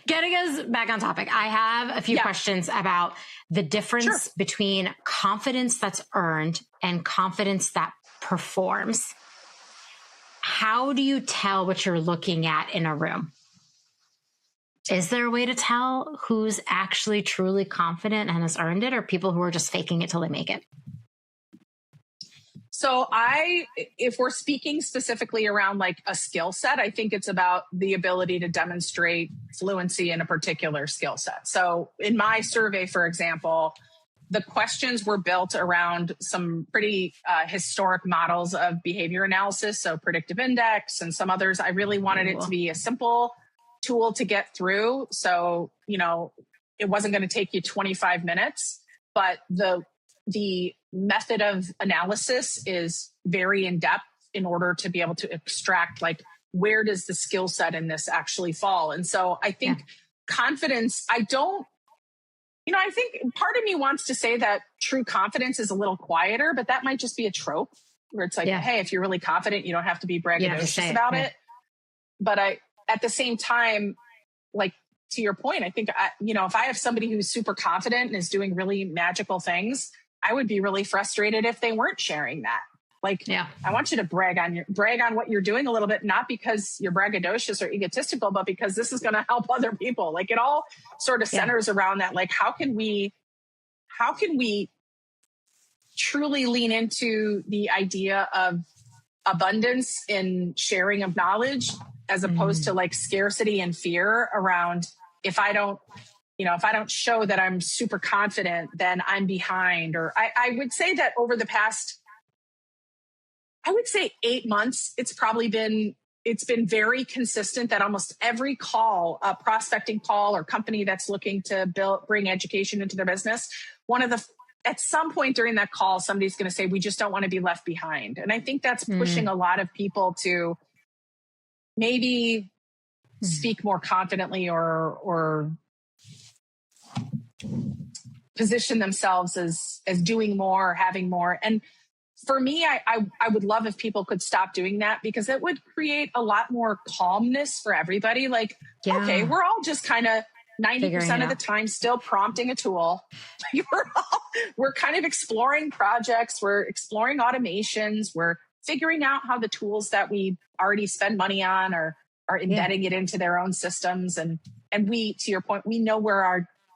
Getting us back on topic. I have a few questions about the difference between confidence that's earned and confidence that performs. How do you tell what you're looking at in a room? Is there a way to tell who's actually truly confident and has earned it, or people who are just faking it till they make it? So if we're speaking specifically around like a skill set, I think it's about the ability to demonstrate fluency in a particular skill set. So in my survey, for example, the questions were built around some pretty historic models of behavior analysis. So predictive index and some others. I really wanted it to be a simple tool to get through. So, it wasn't going to take you 25 minutes, but the method of analysis is very in depth in order to be able to extract, like, where does the skill set in this actually fall? And so I think confidence, I think part of me wants to say that true confidence is a little quieter, but that might just be a trope where it's like, hey, if you're really confident, you don't have to be braggadocious about it. But at the same time, like, to your point, I think, if I have somebody who's super confident and is doing really magical things, I would be really frustrated if they weren't sharing that. Like, I want you to brag on what you're doing a little bit, not because you're braggadocious or egotistical, but because this is going to help other people. Like, it all sort of centers around that. Like, how can we truly lean into the idea of abundance in sharing of knowledge, as opposed to like scarcity and fear around, if I don't show that I'm super confident, then I'm behind. Or I would say that over the past, 8 months, it's been very consistent that almost every call, a prospecting call or company that's looking to bring education into their business, at some point during that call, somebody's going to say, we just don't want to be left behind. And I think that's pushing a lot of people to maybe speak more confidently or position themselves as doing more or having more. And for me, I would love if people could stop doing that, because it would create a lot more calmness for everybody. Like, okay, we're all just kind of 90% of the time still prompting a tool. We're kind of exploring projects. We're exploring automations. We're figuring out how the tools that we already spend money on are embedding it into their own systems. And we, to your point, we know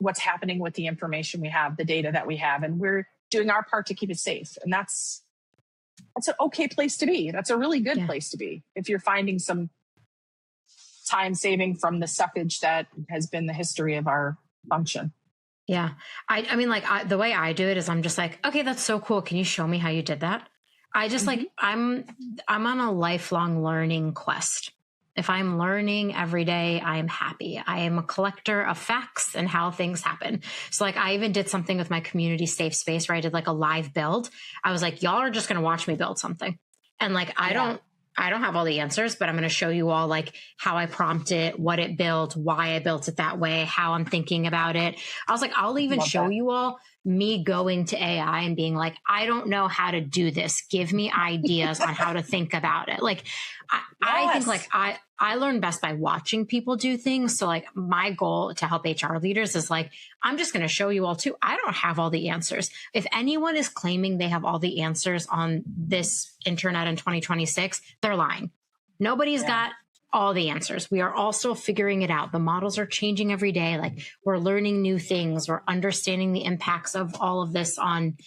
what's happening with the information we have, the data that we have, and we're doing our part to keep it safe. And that's an okay place to be. That's a really good place to be if you're finding some time saving from the suckage that has been the history of our function. Yeah. I mean, like the way I do it is I'm just like, okay, that's so cool. Can you show me how you did that? I just like, I'm on a lifelong learning quest. If I'm learning every day, I am happy. I am a collector of facts and how things happen. So like I even did something with my community safe space where I did like a live build. I was like, y'all are just going to watch me build something. And like, I don't have all the answers, but I'm going to show you all like how I prompt it, what it built, why I built it that way, how I'm thinking about it. I was like, I'll even show you all me going to AI and being like, I don't know how to do this. Give me ideas on how to think about it. Like, I think like I learn best by watching people do things. So like my goal to help HR leaders is like, I'm just going to show you all too. I don't have all the answers. If anyone is claiming they have all the answers on this internet in 2026, they're lying. Nobody's got all the answers. We are all still figuring it out. The models are changing every day. Like we're learning new things. We're understanding the impacts of all of this on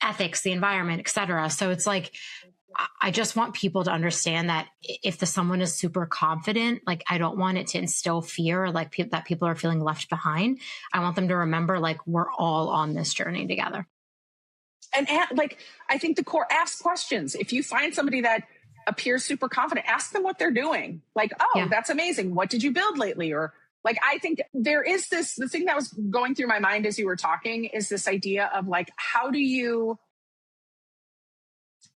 ethics, the environment, et cetera. So it's like, I just want people to understand that if someone is super confident, like I don't want it to instill fear, like that people are feeling left behind. I want them to remember, like we're all on this journey together. And like, I think the core, ask questions. If you find somebody that appears super confident, ask them what they're doing. Like, that's amazing. What did you build lately? Or like, I think there is the thing that was going through my mind as you were talking is this idea of like,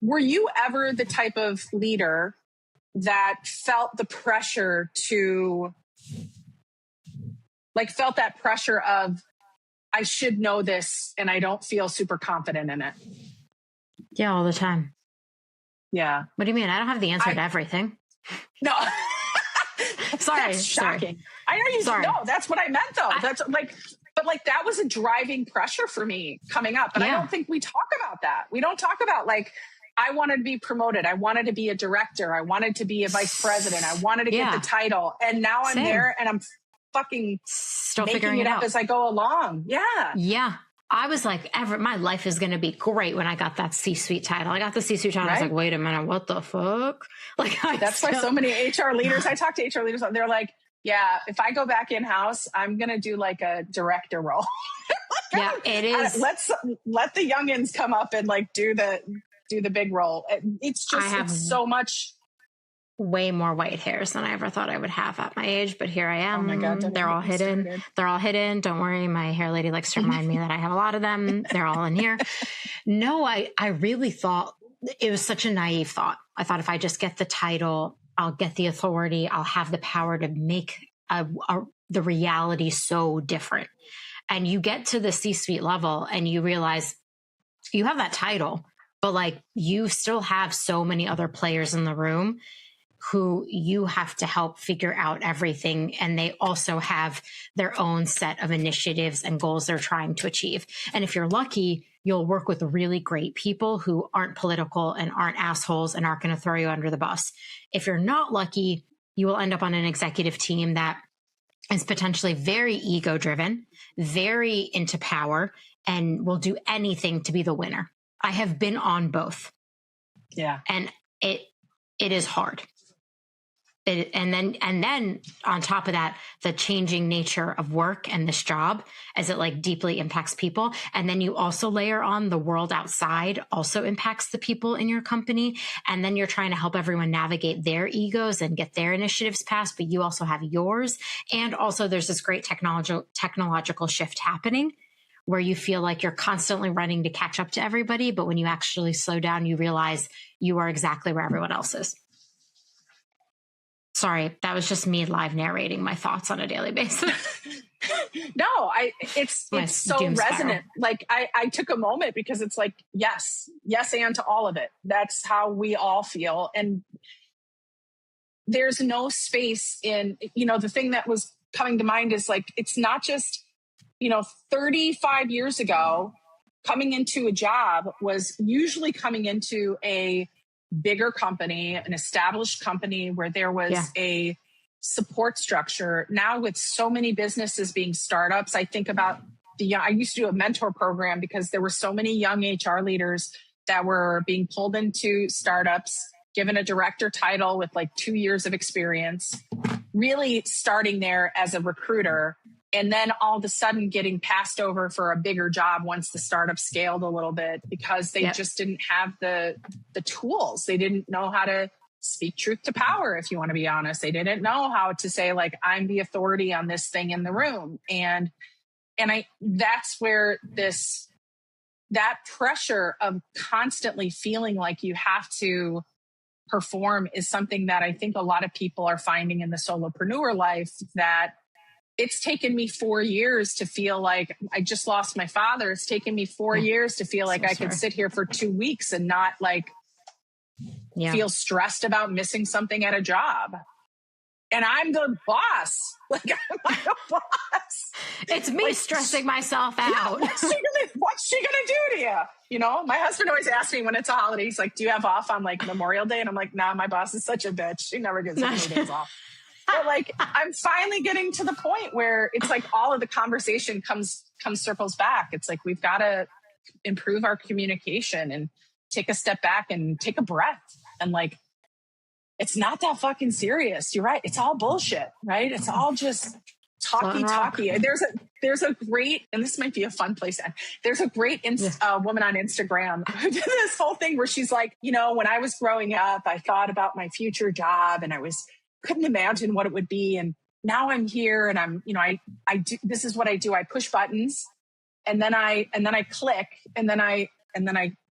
were you ever the type of leader that felt the pressure felt that pressure of, I should know this and I don't feel super confident in it? Yeah, all the time. Yeah. What do you mean? I don't have the answer to everything. No. Sorry. That's shocking. Sorry. I know you. Sorry. No, that's what I meant though. That's like, but like that was a driving pressure for me coming up. But I don't think we talk about that. We don't talk about like, I wanted to be promoted. I wanted to be a director. I wanted to be a vice president. I wanted to get the title. And now I'm there and I'm fucking still making figuring it up out as I go along. Yeah. Yeah. I was like, my life is going to be great when I got that C-suite title. I got the C-suite title. Right? I was like, wait a minute, what the fuck? Like, that's why so many HR leaders, I talk to HR leaders, they're like, yeah, if I go back in-house, I'm going to do like a director role. Yeah, it is. Let the youngins come up and like do the big role. It's just, it's so much. Way more white hairs than I ever thought I would have at my age, but here I am. Oh my God, they're all hidden. Started. They're all hidden. Don't worry. My hair lady likes to remind me that I have a lot of them. They're all in here. No, I really thought it was such a naive thought. I thought if I just get the title, I'll get the authority. I'll have the power to make the reality so different. And you get to the C-suite level and you realize you have that title, but like you still have so many other players in the room who you have to help figure out everything. And they also have their own set of initiatives and goals they're trying to achieve. And if you're lucky, you'll work with really great people who aren't political and aren't assholes and aren't going to throw you under the bus. If you're not lucky, you will end up on an executive team that is potentially very ego driven, very into power, and will do anything to be the winner. I have been on both. Yeah. And it is hard. And then on top of that, the changing nature of work and this job as it like deeply impacts people. And then you also layer on the world outside also impacts the people in your company. And then you're trying to help everyone navigate their egos and get their initiatives passed, but you also have yours. And also there's this great technological shift happening where you feel like you're constantly running to catch up to everybody. But when you actually slow down, you realize you are exactly where everyone else is. Sorry, that was just me live narrating my thoughts on a daily basis. No, it's so resonant. Like I took a moment because it's like, yes, and to all of it. That's how we all feel. And there's no space in, the thing that was coming to mind is like, it's not just, 35 years ago, coming into a job was usually coming into a bigger company, an established company where there was a support structure. Now with so many businesses being startups, I think about I used to do a mentor program because there were so many young HR leaders that were being pulled into startups, given a director title with like 2 years of experience, really starting there as a recruiter, and then all of a sudden getting passed over for a bigger job once the startup scaled a little bit because they just didn't have the tools. They didn't know how to speak truth to power, if you want to be honest. They didn't know how to say, like, I'm the authority on this thing in the room. And that's where that pressure of constantly feeling like you have to perform is something that I think a lot of people are finding in the solopreneur life, that it's taken me 4 years to feel like I just lost my father. It's taken me 4 years to feel like I could sit here for 2 weeks and not feel stressed about missing something at a job. And I'm the boss. Like, I'm the boss. It's me stressing myself out. What's she gonna do to you? My husband always asks me when it's a holiday, he's like, do you have off on like Memorial Day? And I'm like, nah, my boss is such a bitch. She never gives any days off. But like, I'm finally getting to the point where it's like all of the conversation comes circles back. It's like, we've got to improve our communication and take a step back and take a breath. And like, it's not that fucking serious. You're right. It's all bullshit, right? It's all just talky. There's a great, and this might be a fun place to end. There's a great woman on Instagram who did this whole thing where she's like, when I was growing up, I thought about my future job and couldn't imagine what it would be. And now I'm here and I'm, I do, this is what I do. I push buttons and then I click and then I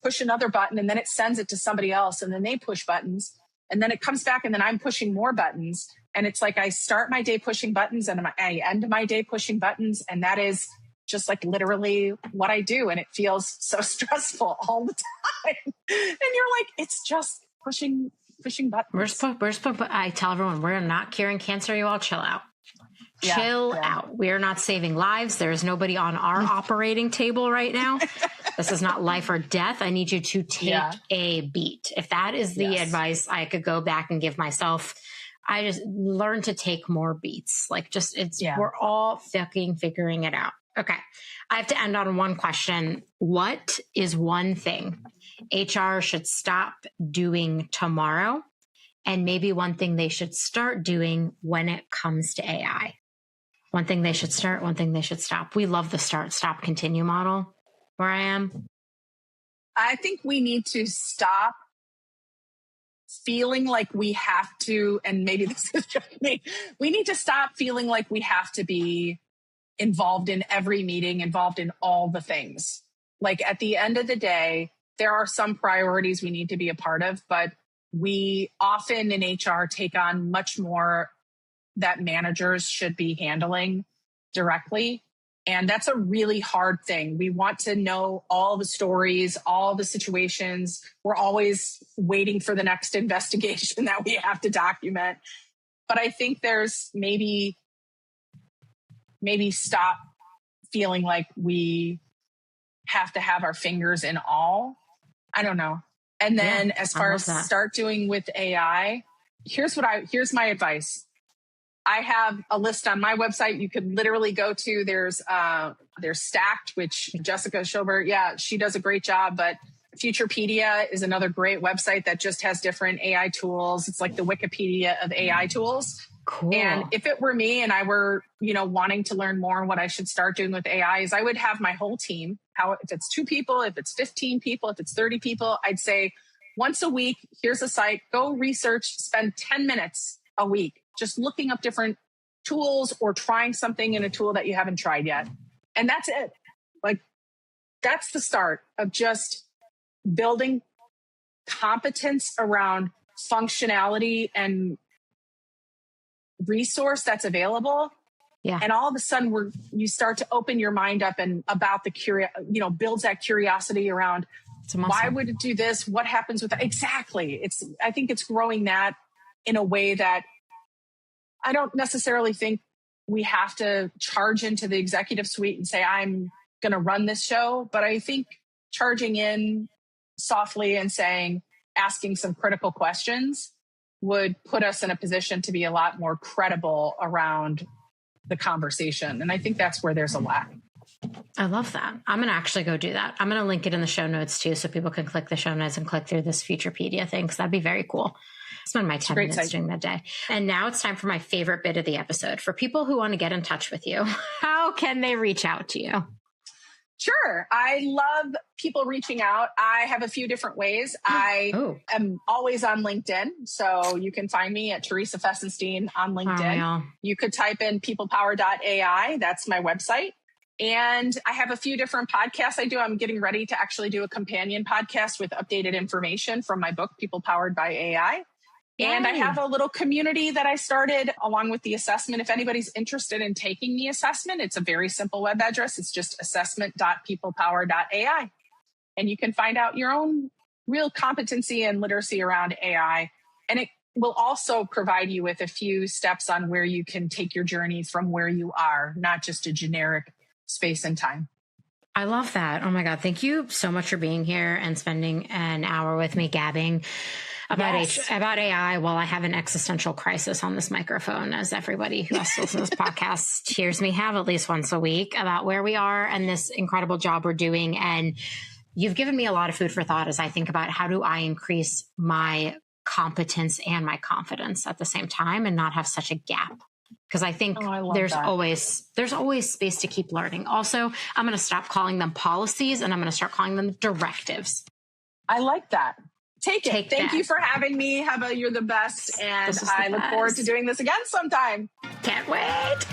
push another button and then it sends it to somebody else and then they push buttons and then it comes back and then I'm pushing more buttons. And it's like, I start my day pushing buttons and I end my day pushing buttons. And that is just like literally what I do. And it feels so stressful all the time. And you're like, it's just pushing buttons. I tell everyone, we're not curing cancer. You all chill out. Chill out. We are not saving lives. There is nobody on our operating table right now. This is not life or death. I need you to take a beat. If that is the advice I could go back and give myself, I just learn to take more beats. Like we're all fucking figuring it out. Okay. I have to end on one question. What is one thing HR should stop doing tomorrow? And maybe one thing they should start doing when it comes to AI. One thing they should start, one thing they should stop. We love the start, stop, continue model where I am. I think we need to stop feeling like we have to, and maybe this is just me, we need to stop feeling like we have to be involved in every meeting, involved in all the things. Like at the end of the day, there are some priorities we need to be a part of, but we often in HR take on much more that managers should be handling directly. And that's a really hard thing. We want to know all the stories, all the situations. We're always waiting for the next investigation that we have to document. But I think there's maybe stop feeling like we have to have our fingers in all. I don't know. And then as far as start doing with AI, here's my advice. I have a list on my website. You could literally go to, there's Stacked, which Jessica Schobert, she does a great job, but Futurepedia is another great website that just has different AI tools. It's like the Wikipedia of AI tools. Cool. And if it were me and I were, wanting to learn more on what I should start doing with AI is I would have my whole team. If it's 2 people, if it's 15 people, if it's 30 people, I'd say once a week, here's a site, go research, spend 10 minutes a week just looking up different tools or trying something in a tool that you haven't tried yet. And that's it. Like, that's the start of just building competence around functionality and resource that's available. Yeah. And all of a sudden you start to open your mind up and about the builds that curiosity around why would it do this? What happens with that? Exactly. I think it's growing that in a way that I don't necessarily think we have to charge into the executive suite and say, I'm going to run this show. But I think charging in softly and asking some critical questions would put us in a position to be a lot more credible around the conversation. And I think that's where there's a lack. I love that. I'm going to actually go do that. I'm going to link it in the show notes too, so people can click the show notes and click through this Futurepedia thing, because that'd be very cool. Spend my 10 minutes doing that day. And now it's time for my favorite bit of the episode. For people who want to get in touch with you, how can they reach out to you? Sure. I love people reaching out. I have a few different ways. I am always on LinkedIn. So you can find me at Theresa Fesinstine on LinkedIn. You could type in PeoplePower.ai. That's my website. And I have a few different podcasts I do. I'm getting ready to actually do a companion podcast with updated information from my book, People Powered by AI. And I have a little community that I started along with the assessment. If anybody's interested in taking the assessment, it's a very simple web address. It's just assessment.peoplepower.ai. And you can find out your own real competency and literacy around AI. And it will also provide you with a few steps on where you can take your journey from where you are, not just a generic space and time. I love that. Oh my God. Thank you so much for being here and spending an hour with me gabbing about AI while I have an existential crisis on this microphone, as everybody who has to listen to this podcast hears me have at least once a week, about where we are and this incredible job we're doing. And you've given me a lot of food for thought as I think about how do I increase my competence and my confidence at the same time and not have such a gap. Because I think there's always space to keep learning. Also, I'm going to stop calling them policies and I'm going to start calling them directives. I like that. Take it. Thank you for having me, Heba. You're the best. And I look forward to doing this again sometime. Can't wait.